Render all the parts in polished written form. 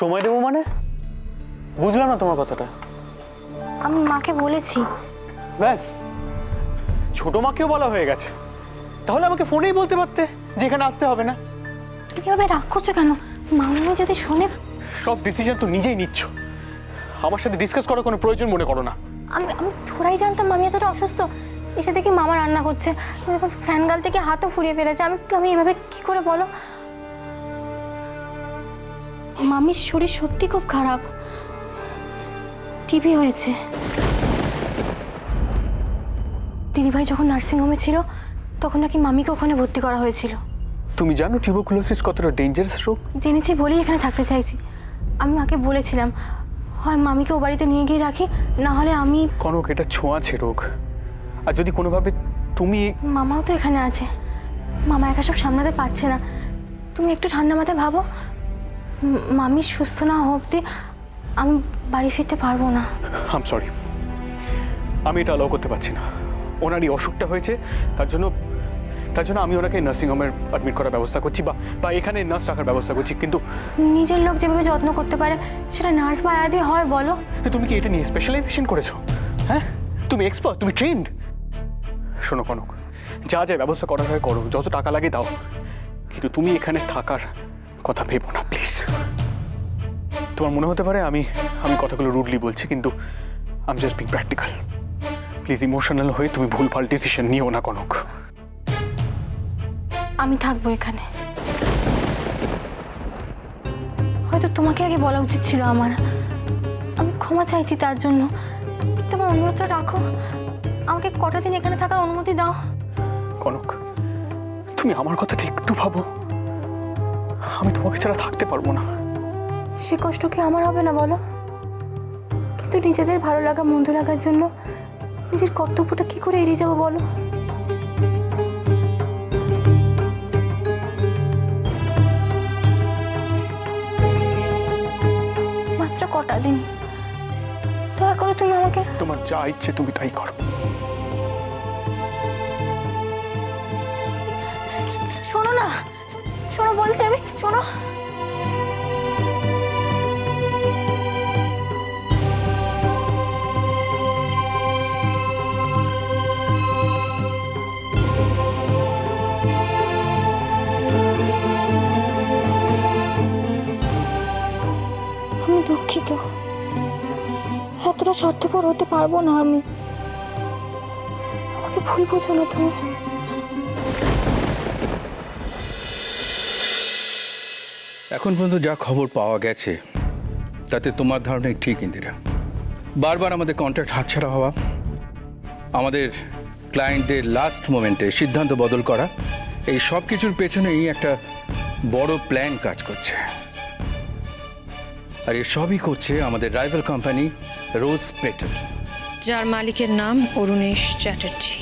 সময় দেবো মানে? বুঝলাম না তোমার কথাটা। আমি মাকে বলেছি। ব্যাস, ছোট মাকেও বলা হয়ে গেছে। তাহলে আমাকে ফোনেই বলতে পারতে যে এখানে আসতে হবে না। তুমি এভাবে রাগ করছো কেন? মামি যদি শোনে। সব ডিসিশন তো নিজেই নিচ্ছ, আমার সাথে ডিসকাস করার কোনো প্রয়োজন মনে করো না। আমি আমি থোড়াই জানতাম মামি এতটা অসুস্থ। এসে দেখি মামা রান্না করছে, এখন ফ্যান গাল থেকে হাতও ফুরিয়ে ফেলেছে। আমি এভাবে কি করে বলো? মামির শরীর সত্যি খুব খারাপ, টিবি হয়েছে। দিদিভাই যখন নার্সিংহোমে ছিল তখন নাকি মামিকে ওখানে ভর্তি করা হয়েছিল। তুমি জানো টিউবারকুলোসিস কতটা ডেঞ্জারাস রোগ? জেনেছি বলেই এখানে থাকতে চাইছি। আমি মাকে বলেছিলাম হয় মামিকে ও বাড়িতে নিয়ে গিয়ে রাখি, না হলে আমি। কনক, এটা ছোঁয়াচে রোগ, আর যদি কোনোভাবে তুমি। মামাও তো এখানে আছে, মামা একা সব সামলাতে পারছে না। তুমি একটু ঠান্ডা মাথায় ভাবো, মামি সুস্থ না হওয়া অবধি আমি বাড়ি ফিরতে পারবো না। আই এম সরি, আমি এটা অ্যালাউ করতে পারছি না। ওনার এই অসুখটা হয়েছে, তার জন্য আমি ওনাকে নার্সিংহোমের অ্যাডমিট করার ব্যবস্থা করছি, বা এখানে নার্স রাখার ব্যবস্থা করছি। কিন্তু নিজের লোক যেভাবে যত্ন করতে পারে সেটা নার্স বা আয়া দিয়ে হয় বলো? তুমি কি এটা নিয়ে স্পেশালাইজেশন করেছো? হ্যাঁ, তুমি এক্সপার্ট, তুমি ট্রেন্ড। শোনো কনক, যা যা ব্যবস্থা করা হয় করো, যত টাকা লাগে দাও, কিন্তু তুমি এখানে থাকার কথা ভেবো না প্লিজ। তোমার মনে হতে পারে আমি কথাগুলো রুডলি বলছি, কিন্তু I am just being practical. Please emotional হয়ে তুমি ভুলভাল ডিসিশন নিও না কনক। আমি থাকবো এখানে। হয়তো তোমাকে আগে বলা উচিত ছিল আমার। আমি ক্ষমা চাইছি তার জন্য। তোমার অনুরোধটা রাখো, আমাকে কটা দিন এখানে থাকার অনুমতি দাও। কনক, তুমি আমার কথাটা একটু ভাবো। আমি তোমাকে ছাড়া থাকতে পারবো না। সে কষ্ট কি আমার হবে না বলো? কিন্তু নিজেদের ভালো লাগা মন্দ লাগার জন্য নিজের কর্তব্যটা কি করে এড়িয়ে যাবো বলো? মাত্র কটা দিন, দয়া করে তুমি আমাকে। তোমার যা ইচ্ছে তুমি তাই করো। শোনো না, শোনো বলছি আমি, শোনো। আমি দুঃখিত, এতটা স্বার্থপর হতে পারবো না আমি। আমাকে ভুল বুঝো না তুমি। এখন পর্যন্ত যা খবর পাওয়া গেছে তাতে তোমার ধারণা ঠিক ইন্দিরা। বারবার আমাদের কন্ট্রাক্ট হাতছাড়া হওয়া, আমাদের ক্লায়েন্টদের লাস্ট মোমেন্টে সিদ্ধান্ত বদল করা, এই সব কিছুর পেছনেই একটা বড় প্ল্যান কাজ করছে। আর এসবই করছে আমাদের রাইভাল কোম্পানি রোজ পেটেল, যার মালিকের নাম অরুণেশ চ্যাটার্জি।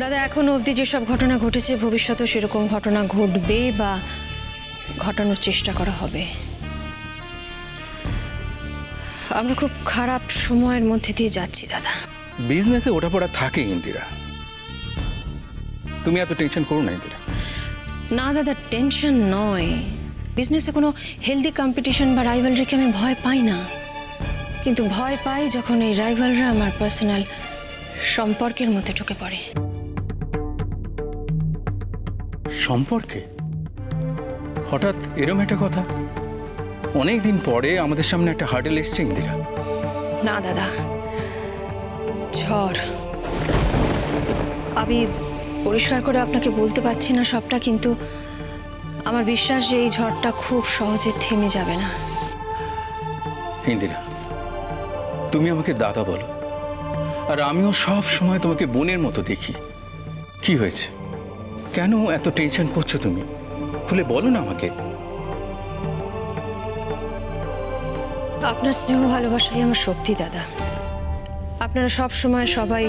দাদা, এখন অবধি যেসব ঘটনা ঘটেছে ভবিষ্যতেও সেরকম ঘটনা ঘটবে বা ঘটানোর চেষ্টা করা হবে। আমরা খুব খারাপ সময়ের মধ্যে দিয়ে যাচ্ছি দাদা। বিজনেসে ওঠাপড়া থাকে ইন্দিরা, তুমি এত টেনশন করো না ইন্দিরা। না দাদা, টেনশন নয়। বিজনেসে কোনো হেলদি কম্পিটিশন বা রাইভালরিকে আমি ভয় পাই না, কিন্তু ভয় পাই যখন এই রাইভালরা আমার পার্সোনাল সম্পর্কের মধ্যে ঢুকে পড়ে। সম্পর্কে হঠাৎ এরম একটা কথা? অনেক দিন পরে আমাদের সামনে একটা হার্ডেল এসছে ইন্দিরা। না দাদা, ঝড়। আমি পরিষ্কার করে আপনাকে বলতে পারছি না সবটা, কিন্তু আমার বিশ্বাস যে এই ঝড়টা খুব সহজে থেমে যাবে না। ইন্দিরা, তুমি আমাকে দাদা বলো, আর আমিও সব সময় তোমাকে বোনের মতো দেখি। কি হয়েছে? কেন এত টেনশন করছো তুমি? খুলে বলো না আমাকে। আপনার স্নেহ ভালোবাসাই আমার শক্তি দাদা। আপনারা সব সময় সবাই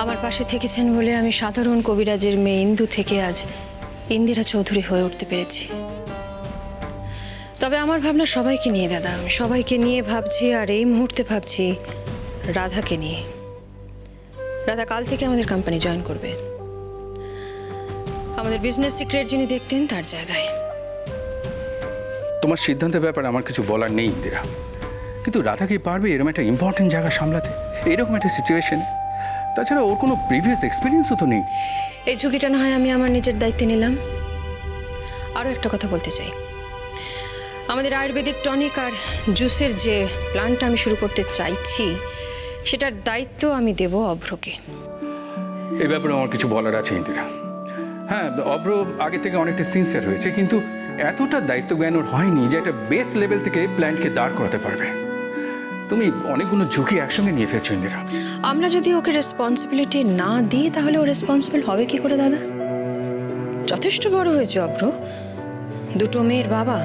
আমার পাশে থেকেছেন বলে আমি সাধারণ কবিরাজের মেয়ে ইন্দু থেকে আজ ইন্দিরা চৌধুরী হয়ে উঠতে পেরেছি। তবে আমার ভাবনা সবাইকে নিয়ে দাদা, আমি সবাইকে নিয়ে ভাবছি, আর এই মুহূর্তে ভাবছি রাধাকে নিয়ে। রাধা কাল থেকে আমাদের কোম্পানি জয়েন করবে। আমাদের বিজনেস সিক্রেট যিনি দেখতেন তার জায়গায়। তোমার সিদ্ধান্তের ব্যাপারে আমার কিছু বলার নেই ইন্দিরা, কিন্তু রাধা কি পারবে এরকম একটা ইম্পর্টেন্ট জায়গা সামলাতে এরকম একটা সিচুয়েশনে? তাছাড়া ওর কোনো প্রিভিয়াস এক্সপিরিয়েন্সও তো নেই। এই ঝুঁকিটা না হয় আমি আমার নিজের দায়িত্বে নিলাম। আরও একটা কথা বলতে চাই, আমাদের আয়ুর্বেদিক টনিক আর জুসের যে প্ল্যানটা আমি শুরু করতে চাইছি সেটার দায়িত্ব আমি দেব অভ্রকে। এই ব্যাপারে আমার কিছু বলার আছে ইন্দিরা। হ্যাঁ, অভ্র আগে থেকে অনেকটা সিনসিয়ার হয়েছে, কিন্তু এতটা দায়িত্ব জ্ঞান ওর হয়নি যে একটা বেস লেভেল থেকে প্ল্যানকে দাঁড় করাতে পারবে। তুমি অনেকগুলো ঝুঁকি একসঙ্গে নিয়ে ফেলছো ইন্দিরা। আমরা যদি ওকে রেসপন্সিবিলিটি না দিই তাহলে ও রেসপন্সিবল হবে কি করে দাদা? যথেষ্ট বড় হয়েছে অভ্র, দুটো মেয়ের বাবা,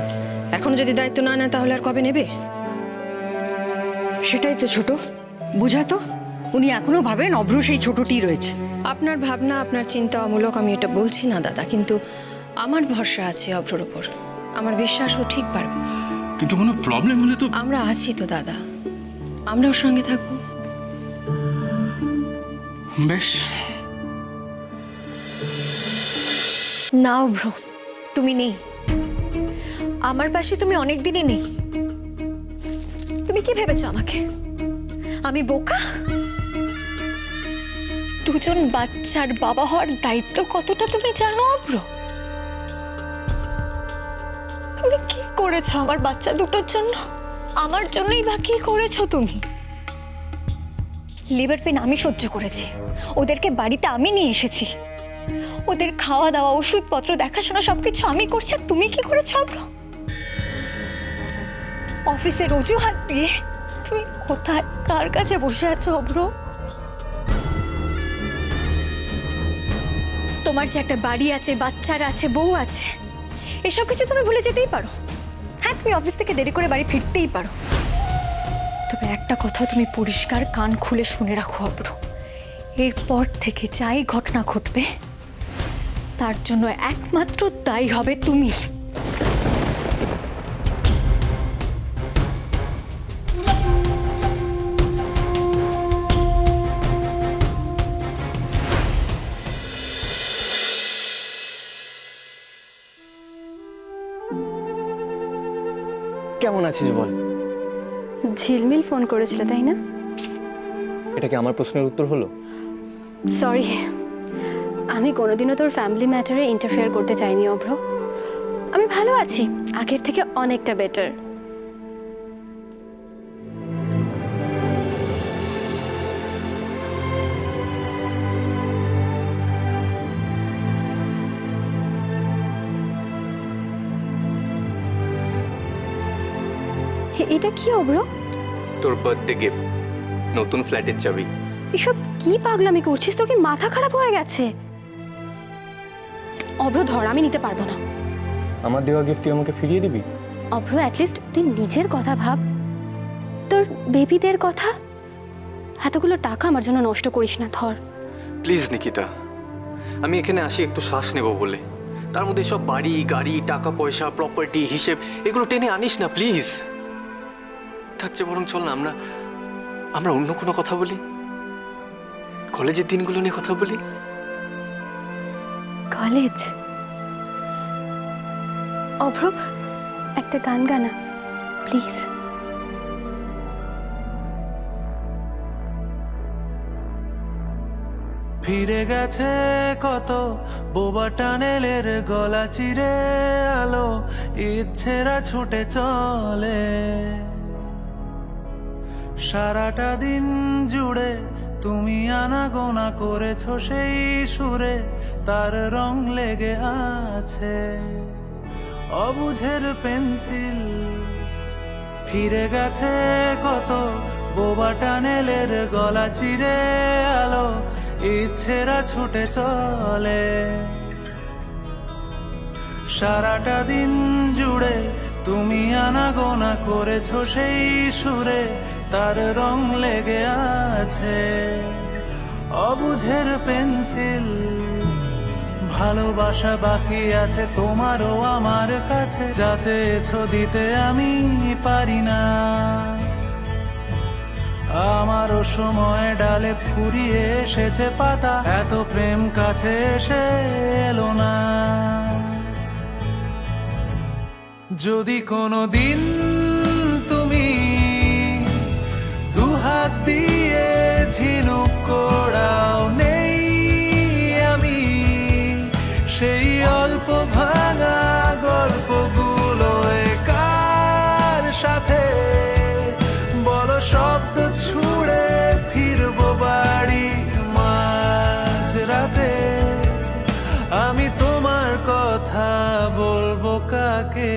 এখনো যদি দায়িত্ব না নেয় তাহলে আর কবে নেবে? সেটাই তো ছোট, বুঝাতো উনি এখনো ভাবেন অভ্র সেই ছোটটি রয়েছে। আপনার ভাবনা আপনার চিন্তা অমূলক, আমি এটা বলছি না দাদা, কিন্তু আমার ভরসা আছে অভ্রর ওপর। আমার বিশ্বাস ও ঠিক পারবে। কিন্তু কোনো প্রবলেম হলে তো আমরা আছি তো দাদা, আমরা ওর সঙ্গে থাকবো। বেশ। না অভ্র, তুমি নেই আমার পাশে, তুমি অনেক দিনই নেই। তুমি কি ভেবেছো আমাকে? আমি বোকা? দুজন বাচ্চার বাবা হওয়ার দায়িত্ব কতটা তুমি জানো অভ্র? তুমি কি করেছো আমার বাচ্চা দুটোর জন্য? আমার জন্যই বা কি করেছো তুমি? লিভার পেন আমি সহ্য করেছি, ওদেরকে বাড়িতে আমি নিয়ে এসেছি, ওদের খাওয়া দাওয়া ওষুধপত্র দেখাশোনা সবকিছু আমি করছি, আর তুমি কি করেছো অভ্র? অফিসের অজুহাত দিয়ে তুমি কোথায় কার কাছে বসে আছো অভ্র? তোমার যে একটা বাড়ি আছে, বাচ্চারা আছে, বউ আছে, এসব কিছু তুমি ভুলে যেতেই পারো। হ্যাঁ, তুমি অফিস থেকে দেরি করে বাড়ি ফিরতেই পারো, তবে একটা কথা তুমি পরিষ্কার কান খুলে শুনে রাখো অভ্র, এরপর থেকে যাই ঘটনা ঘটবে তার জন্য একমাত্র দায়ী হবে তুমি। কেমন আছিস বল? ঝিলমিল ফোন করেছিল তাই না? এটা কি আমার প্রশ্নের উত্তর হলো? সরি, আমি কোনোদিনও তোর ফ্যামিলি ম্যাটারে ইন্টারফেয়ার করতে চাইনি অভ্র। আমি ভালো আছি, আগের থেকে অনেকটা বেটার। এটা কি অভ্র? তোর বার্থডে গিফট, নতুন ফ্ল্যাটের চাবি। এসব কি পাগলামি করছিস? তোর কি মাথা খারাপ হয়ে গেছে? অভ্র ধর, আমি নিতে পারবো না। আমার দেওয়া গিফট তুই আমাকে ফিরিয়ে দিবি? অভ্র, অ্যাটলিস্ট তুই নিজের কথা ভাব, তোর বেবিদের কথা। এতগুলো টাকা আমার জন্য নষ্ট করিস না, ধর। প্লিজ নিকিতা, আমি এখানে আসি একটু শ্বাস নেব বলে, তার মধ্যে সব বাড়ি গাড়ি টাকা পয়সা প্রপার্টি হিসেব এগুলো টেনে আনিস না প্লিজ। তার চেয়ে বরং চল না আমরা অন্য কোনো কথা বলি, কলেজের দিনগুলো নিয়ে কথা বলি। কলেজ? অভ্র, একটা গান গানা প্লিজ। ফিরে গেছে কত বোবা টানেলের গলা চিরে আলো, ইচ্ছেরা ছুটে চলে সারাটা দিন জুড়ে। তুমি আনাগোনা করেছো সেই সুরে, তার রং লেগে আছে অবুঝের পেন্সিল। ফিরে গেছে কত বোবা টানেলের গলা চিরে আলো, ইচ্ছেরা ছুটে চলে সারাটা দিন জুড়ে। তুমি আনাগোনা করেছো সেই সুরে, তার রং লেগে আছে অবুঝের পেন্সিল। ভালোবাসা বাকি আছে তোমারও আমার কাছে, যা চেয়েছো দিতে আমি পারি না। আমারও সময় ডালে ফুরিয়ে এসেছে পাতা, এত প্রেম কাছে এসে এলো না। যদি কোনো দিন তুমি দুহাত দিয়ে ঝিনুক কোড়াও, নেই আমি সেই অল্প ভাঙা গল্পগুলো কার সাথে বলো শব্দ ছুড়ে ফিরবো বাড়ি মাঝ রাতে। আমি তোমার কথা বলবো কাকে?